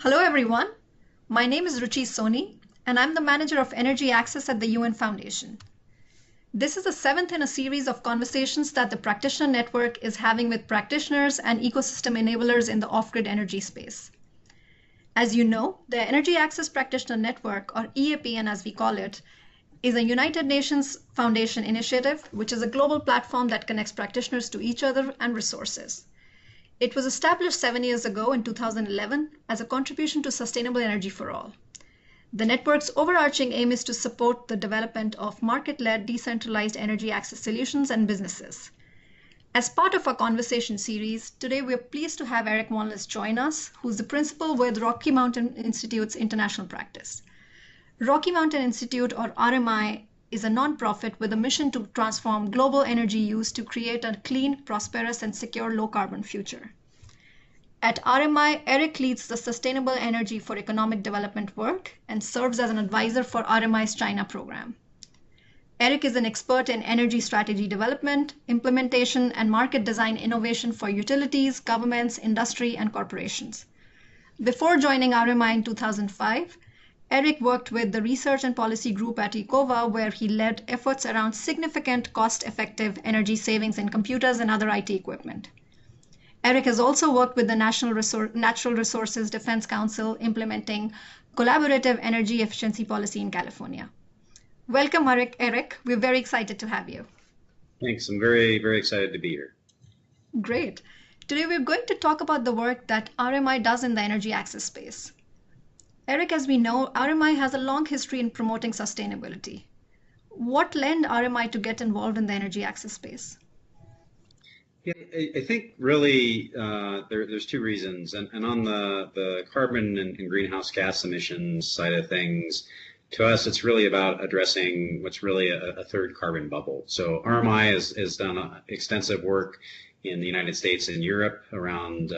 Hello, everyone. My name is Ruchi Soni, and I'm the manager of Energy Access at the UN Foundation. This is the seventh in a series of conversations that the Practitioner Network is having with practitioners and ecosystem enablers in the off-grid energy space. As you know, the Energy Access Practitioner Network, or EAPN as we call it, is a United Nations Foundation initiative, which is a global platform that connects practitioners to each other and resources. It was established 7 years ago in 2011 as a contribution to sustainable energy for all. The network's overarching aim is to support the development of market-led decentralized energy access solutions and businesses. As part of our conversation series, today we are pleased to have Eric Wanless join us, who's the principal with Rocky Mountain Institute's international practice. Rocky Mountain Institute, or RMI, is a nonprofit with a mission to transform global energy use to create a clean, prosperous, and secure low-carbon future. At RMI, Eric leads the Sustainable Energy for Economic Development work and serves as an advisor for RMI's China program. Eric is an expert in energy strategy development, implementation, and market design innovation for utilities, governments, industry, and corporations. Before joining RMI in 2005, Eric worked with the Research and Policy Group at ECOVA, where he led efforts around significant cost-effective energy savings in computers and other IT equipment. Eric has also worked with the Natural Resources Defense Council implementing collaborative energy efficiency policy in California. Welcome, Eric. We're very excited to have you. Thanks. I'm very, very excited to be here. Great. Today, we're going to talk about the work that RMI does in the energy access space. Eric, as we know, RMI has a long history in promoting sustainability. What led RMI to get involved in the energy access space? Yeah, I think really there's two reasons. And on the carbon and greenhouse gas emissions side of things, to us, it's really about addressing what's really a third carbon bubble. So RMI has done extensive work in the United States and Europe around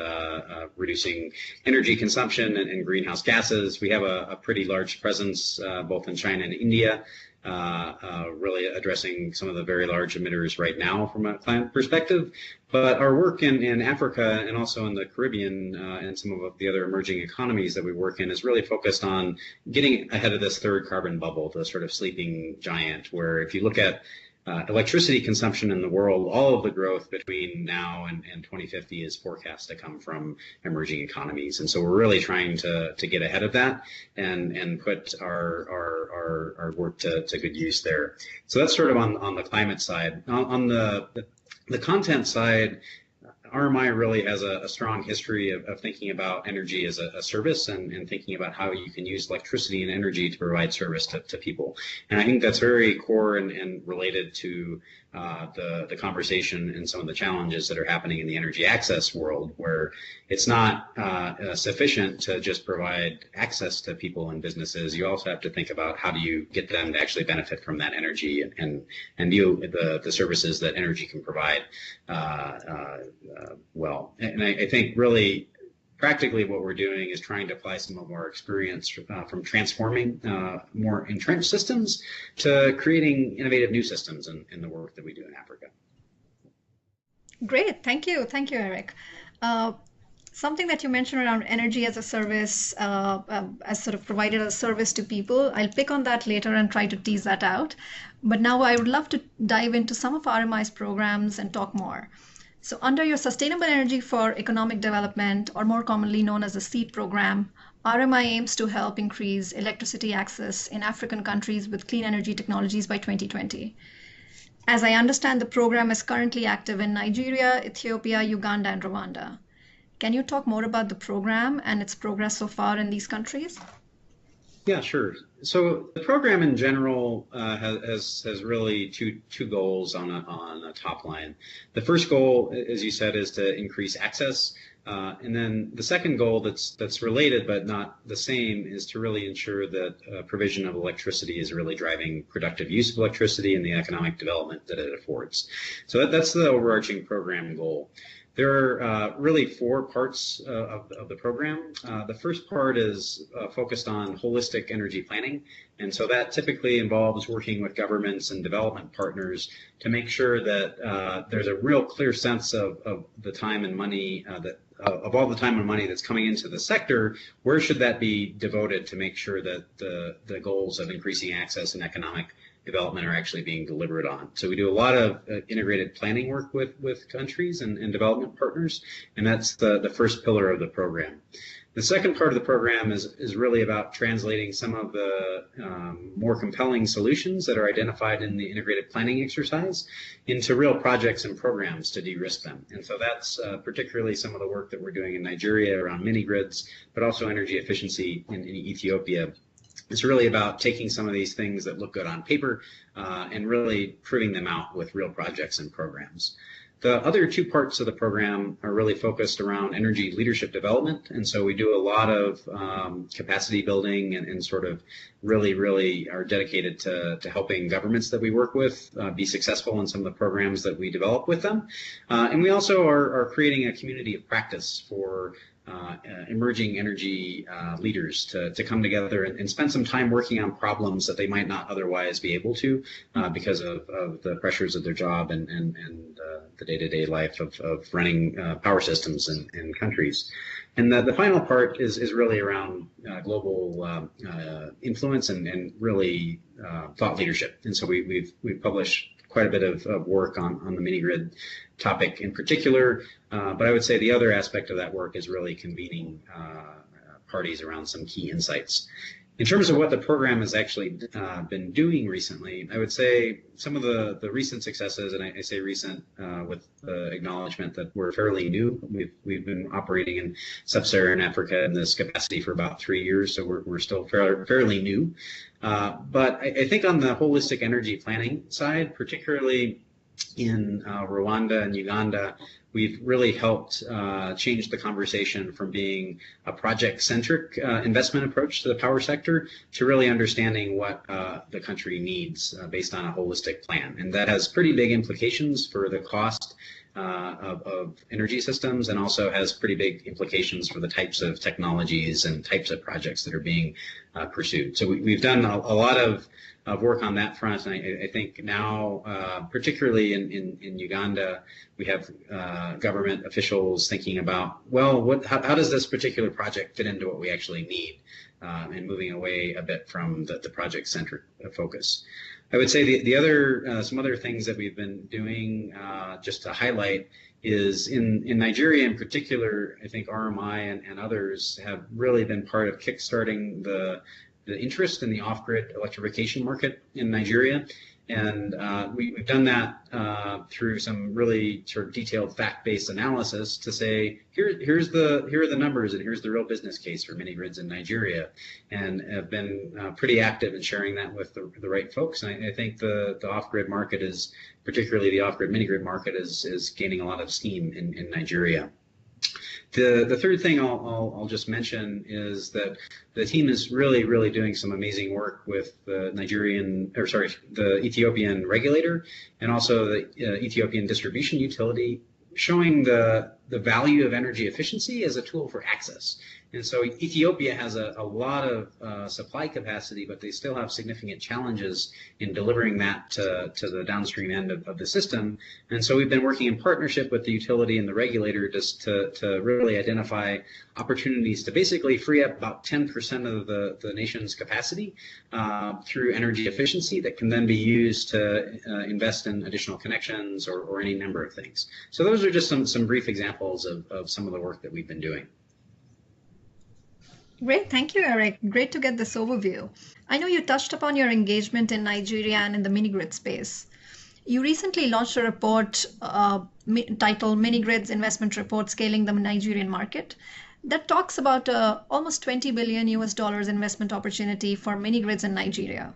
reducing energy consumption and greenhouse gases. We have a pretty large presence both in China and India, really addressing some of the very large emitters right now from a climate perspective. But our work in Africa and also in the Caribbean and some of the other emerging economies that we work in is really focused on getting ahead of this third carbon bubble, the sort of sleeping giant, where if you look at electricity consumption in the world, all of the growth between now and 2050 is forecast to come from emerging economies. And so we're really trying to get ahead of that and put our work to good use there. So that's sort of on the climate side. On the content side, RMI really has a strong history of thinking about energy as a service and thinking about how you can use electricity and energy to provide service to people. And I think that's very core and related to the conversation and some of the challenges that are happening in the energy access world, where it's not sufficient to just provide access to people and businesses. You also have to think about how do you get them to actually benefit from that energy and view the services that energy can provide well. And I think really practically what we're doing is trying to apply some of our experience from transforming more entrenched systems to creating innovative new systems in the work that we do in Africa. Great. Thank you. Thank you, Eric. Something that you mentioned around energy as a service, as sort of provided as a service to people, I'll pick on that later and try to tease that out. But now I would love to dive into some of RMI's programs and talk more. So under your Sustainable Energy for Economic Development, or more commonly known as the SEED program, RMI aims to help increase electricity access in African countries with clean energy technologies by 2020. As I understand, the program is currently active in Nigeria, Ethiopia, Uganda, and Rwanda. Can you talk more about the program and its progress so far in these countries? Yeah, sure. So the program in general has really two goals on a top line. The first goal, as you said, is to increase access, and then the second goal that's related but not the same is to really ensure that provision of electricity is really driving productive use of electricity and the economic development that it affords. So that's the overarching program goal. There are really four parts of the program. The first part is focused on holistic energy planning. And so that typically involves working with governments and development partners to make sure that there's a real clear sense of the time and money of all the time and money that's coming into the sector, where should that be devoted to make sure that the goals of increasing access and economic development are actually being delivered on. So we do a lot of integrated planning work with countries and development partners, and that's the first pillar of the program. The second part of the program is really about translating some of the more compelling solutions that are identified in the integrated planning exercise into real projects and programs to de-risk them. And so that's particularly some of the work that we're doing in Nigeria around mini grids, but also energy efficiency in Ethiopia. It's really about taking some of these things that look good on paper and really proving them out with real projects and programs. The other two parts of the program are really focused around energy leadership development. And so we do a lot of capacity building and sort of really are dedicated to helping governments that we work with be successful in some of the programs that we develop with them. And we also are creating a community of practice for emerging energy leaders to come together and spend some time working on problems that they might not otherwise be able to because of the pressures of their job and the day-to-day life of running power systems in countries. And the final part is really around global influence and really thought leadership. And so we've published quite a bit of work on the mini grid topic in particular, but I would say the other aspect of that work is really convening parties around some key insights. In terms of what the program has actually been doing recently, I would say some of the recent successes, and I say recent with the acknowledgement that we're fairly new. We've been operating in sub-Saharan Africa in this capacity for about 3 years, so we're still fairly new. But I think on the holistic energy planning side, particularly in Rwanda and Uganda, we've really helped change the conversation from being a project-centric investment approach to the power sector to really understanding what the country needs based on a holistic plan. And that has pretty big implications for the cost of energy systems, and also has pretty big implications for the types of technologies and types of projects that are being pursued. So we've done a lot of work on that front, and I think now, particularly in Uganda, we have government officials thinking about, well, how does this particular project fit into what we actually need, and moving away a bit from the project-centric focus. I would say the other some other things that we've been doing, just to highlight, is in Nigeria in particular. I think RMI and others have really been part of kickstarting the interest in the off-grid electrification market in Nigeria. And we've done that through some really sort of detailed fact-based analysis to say, here are the numbers and here's the real business case for mini grids in Nigeria, and have been pretty active in sharing that with the right folks. And I think the off-grid market is, particularly the off-grid mini grid market, is gaining a lot of steam in Nigeria. The third thing I'll just mention is that the team is really doing some amazing work with the the Ethiopian regulator and also the Ethiopian distribution utility, showing the value of energy efficiency as a tool for access. And so Ethiopia has a lot of supply capacity, but they still have significant challenges in delivering that to the downstream end of the system. And so we've been working in partnership with the utility and the regulator just to really identify opportunities to basically free up about 10% of the nation's capacity through energy efficiency that can then be used to invest in additional connections or any number of things. So those are just some brief examples of some of the work that we've been doing. Great, thank you, Eric. Great to get this overview. I know you touched upon your engagement in Nigeria and in the mini grid space. You recently launched a report titled Mini Grids Investment Report Scaling the Nigerian Market that talks about almost $20 billion investment opportunity for mini grids in Nigeria.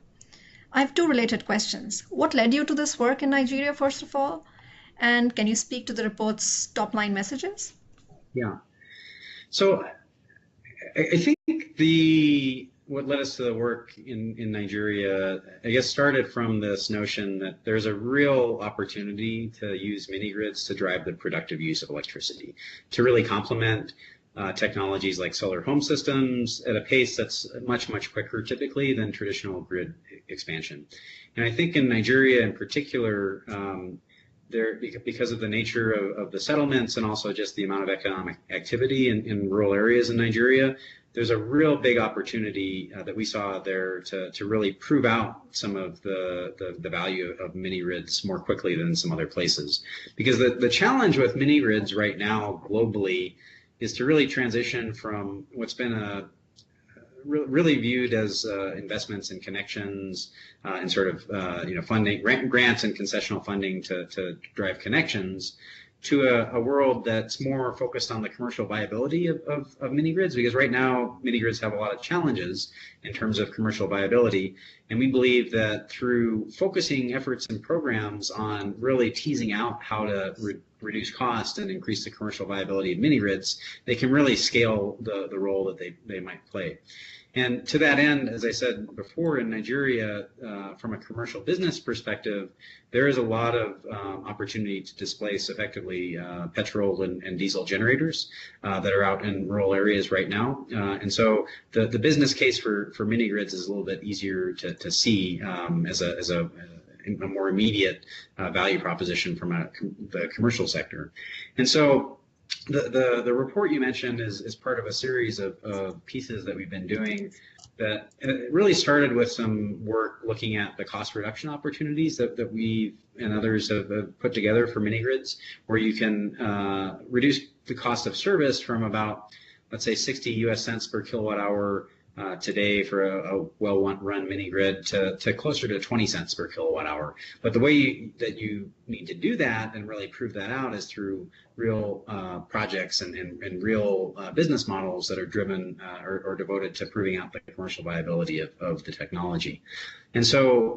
I have two related questions. What led you to this work in Nigeria, first of all? And can you speak to the report's top line messages? Yeah. So I think the what led us to the work in Nigeria, I guess, started from this notion that there's a real opportunity to use mini grids to drive the productive use of electricity, to really complement technologies like solar home systems at a pace that's much, much quicker typically than traditional grid expansion. And I think in Nigeria in particular, because of the nature of the settlements and also just the amount of economic activity in rural areas in Nigeria, there's a real big opportunity that we saw there to really prove out some of the value of mini grids more quickly than some other places. Because the challenge with mini grids right now globally is to really transition from what's been really viewed as investments in connections and sort of funding, grants and concessional funding to drive connections, to a world that's more focused on the commercial viability of mini grids, because right now mini grids have a lot of challenges in terms of commercial viability. And we believe that through focusing efforts and programs on really teasing out how to reduce cost and increase the commercial viability of mini grids, they can really scale the role that they might play. And to that end, as I said before, in Nigeria, from a commercial business perspective, there is a lot of opportunity to displace effectively petrol and diesel generators that are out in rural areas right now. And so the business case for mini grids is a little bit easier to see as a more immediate value proposition from the commercial sector. And so the report you mentioned is part of a series of pieces that we've been doing that really started with some work looking at the cost reduction opportunities that we and others have put together for mini grids, where you can reduce the cost of service from about, let's say, 60 US cents per kilowatt hour today for a well-run mini grid to closer to 20 cents per kilowatt hour. But the way that you need to do that and really prove that out is through real projects and real business models that are driven or devoted to proving out the commercial viability of the technology. And so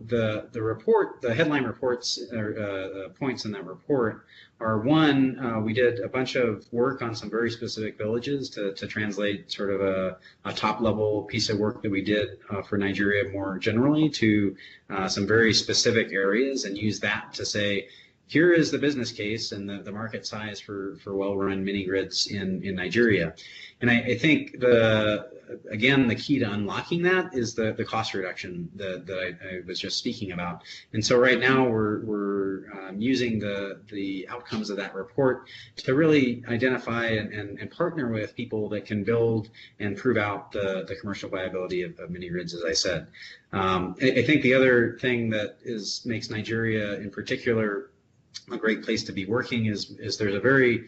the report, the headline reports or points in that report are, one, we did a bunch of work on some very specific villages to translate sort of a top-level piece of work that we did for Nigeria more generally to some very specific areas, and use that to say, here is the business case and the market size for well-run mini grids in Nigeria. And I think again, the key to unlocking that is the cost reduction that I was just speaking about. And so right now we're using the outcomes of that report to really identify and partner with people that can build and prove out the commercial viability of mini grids, as I said. I think the other thing that makes Nigeria in particular a great place to be working is there's a very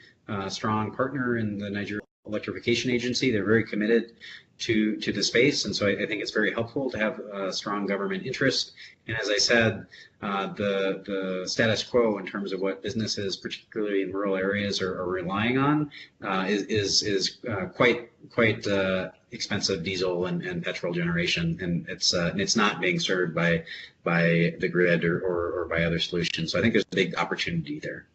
strong partner in the Nigeria Electrification Agency. They're very committed to the space, and so I think it's very helpful to have a strong government interest. And as I said, the status quo in terms of what businesses, particularly in rural areas, are relying on is quite expensive diesel and petrol generation, and it's not being served by the grid or by other solutions. So I think there's a big opportunity there.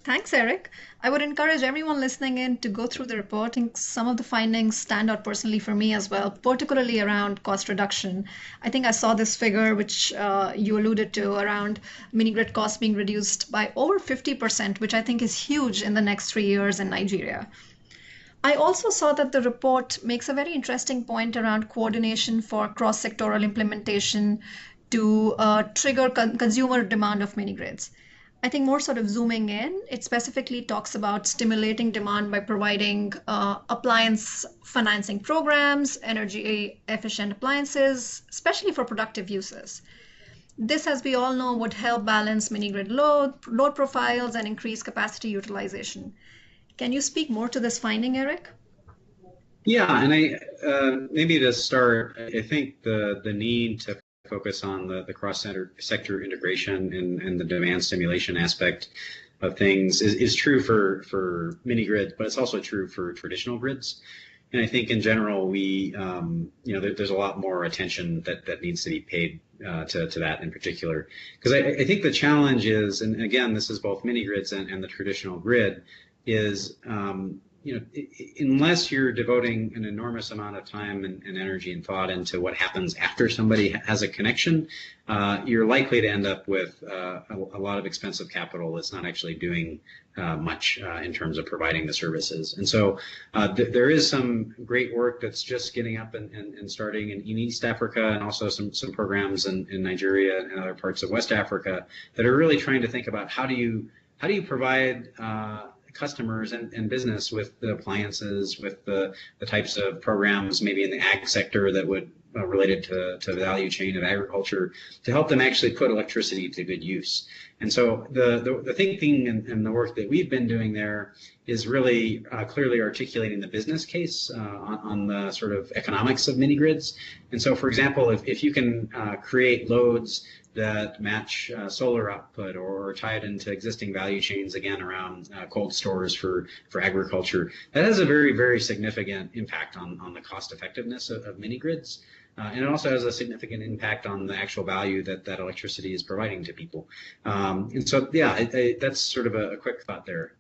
Thanks, Eric. I would encourage everyone listening in to go through the report. I think some of the findings stand out personally for me as well, particularly around cost reduction. I think I saw this figure, which you alluded to, around mini grid costs being reduced by over 50%, which I think is huge in the next 3 years in Nigeria. I also saw that the report makes a very interesting point around coordination for cross-sectoral implementation to trigger consumer demand of mini grids. I think more sort of zooming in, it specifically talks about stimulating demand by providing appliance financing programs, energy efficient appliances, especially for productive uses. This, as we all know, would help balance mini grid load profiles and increase capacity utilization. Can you speak more to this finding, Eric? Yeah, and maybe to start, I think the need to focus on the cross-sector integration and the demand stimulation aspect of things is true for mini grids, but it's also true for traditional grids. And I think in general, there's a lot more attention that needs to be paid to that in particular. Because I think the challenge is, and again, this is both mini grids and the traditional grid, is unless you're devoting an enormous amount of time and energy and thought into what happens after somebody has a connection, you're likely to end up with a lot of expensive capital that's not actually doing much in terms of providing the services. And so there is some great work that's just getting up and starting in East Africa, and also some programs in Nigeria and other parts of West Africa that are really trying to think about how do you provide customers and business with the appliances, with the types of programs maybe in the ag sector that would related to the value chain of agriculture, to help them actually put electricity to good use. And so the thinking and the work that we've been doing there is really clearly articulating the business case on the sort of economics of mini grids. And so, for example, if you can create loads that match solar output, or tie it into existing value chains, again, around cold stores for agriculture, that has a very, very significant impact on the cost effectiveness of mini grids. And it also has a significant impact on the actual value that electricity is providing to people. And so, yeah, that's sort of a quick thought there.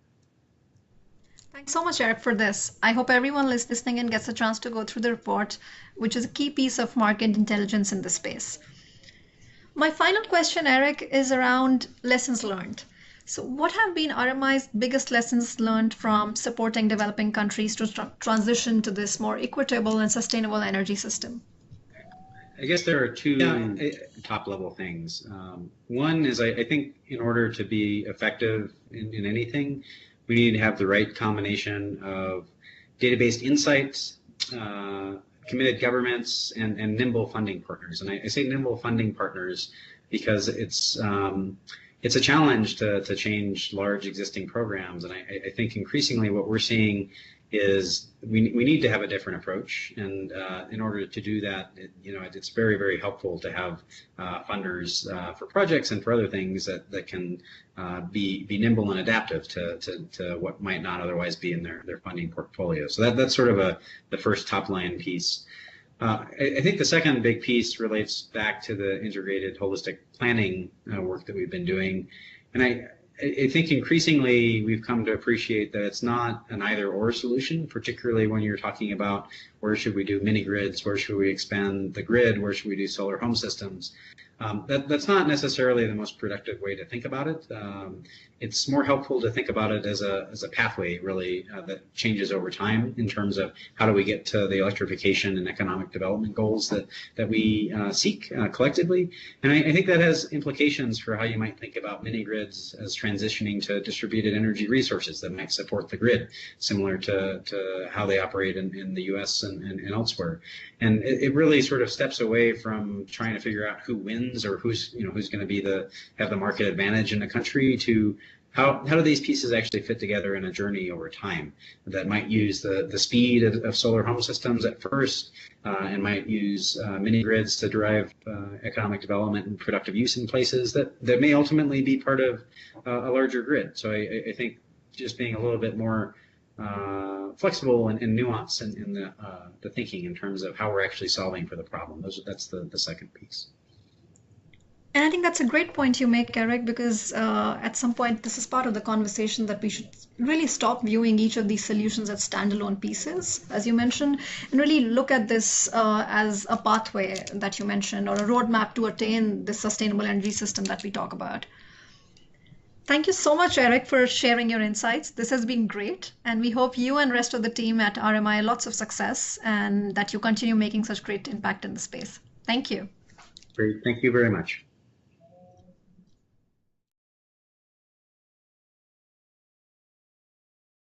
Thanks so much, Eric, for this. I hope everyone listening in gets a chance to go through the report, which is a key piece of market intelligence in this space. My final question, Eric, is around lessons learned. So what have been RMI's biggest lessons learned from supporting developing countries to transition to this more equitable and sustainable energy system? I guess there are two top-level things. One is I think in order to be effective in anything, we need to have the right combination of data-based insights, committed governments, and nimble funding partners. And I say nimble funding partners because it's a challenge to change large existing programs. And I think increasingly what we're seeing is we need to have a different approach. And in order to do that, it's very, very helpful to have funders for projects and for other things that can be nimble and adaptive to what might not otherwise be in their funding portfolio. So that's sort of the first top line piece. I think the second big piece relates back to the integrated holistic planning work that we've been doing. And I think increasingly we've come to appreciate that it's not an either-or solution, particularly when you're talking about where should we do mini grids, where should we expand the grid, where should we do solar home systems. That's not necessarily the most productive way to think about it. It's more helpful to think about it as a pathway, really, that changes over time in terms of how do we get to the electrification and economic development goals that we seek collectively. And I think that has implications for how you might think about mini grids as transitioning to distributed energy resources that might support the grid, similar to how they operate in the U.S. and elsewhere. And it really sort of steps away from trying to figure out who wins or who's going to have the market advantage in a country, to how do these pieces actually fit together in a journey over time that might use the speed of solar home systems at first, and might use mini grids to drive economic development and productive use in places that may ultimately be part of a larger grid. So I think just being a little bit more flexible and nuanced in the thinking in terms of how we're actually solving for the problem. That's the second piece. And I think that's a great point you make, Eric, because at some point this is part of the conversation that we should really stop viewing each of these solutions as standalone pieces, as you mentioned, and really look at this as a pathway that you mentioned, or a roadmap to attain this sustainable energy system that we talk about. Thank you so much, Eric, for sharing your insights. This has been great, and we hope you and rest of the team at RMI lots of success, and that you continue making such great impact in the space. Thank you. Great. Thank you very much.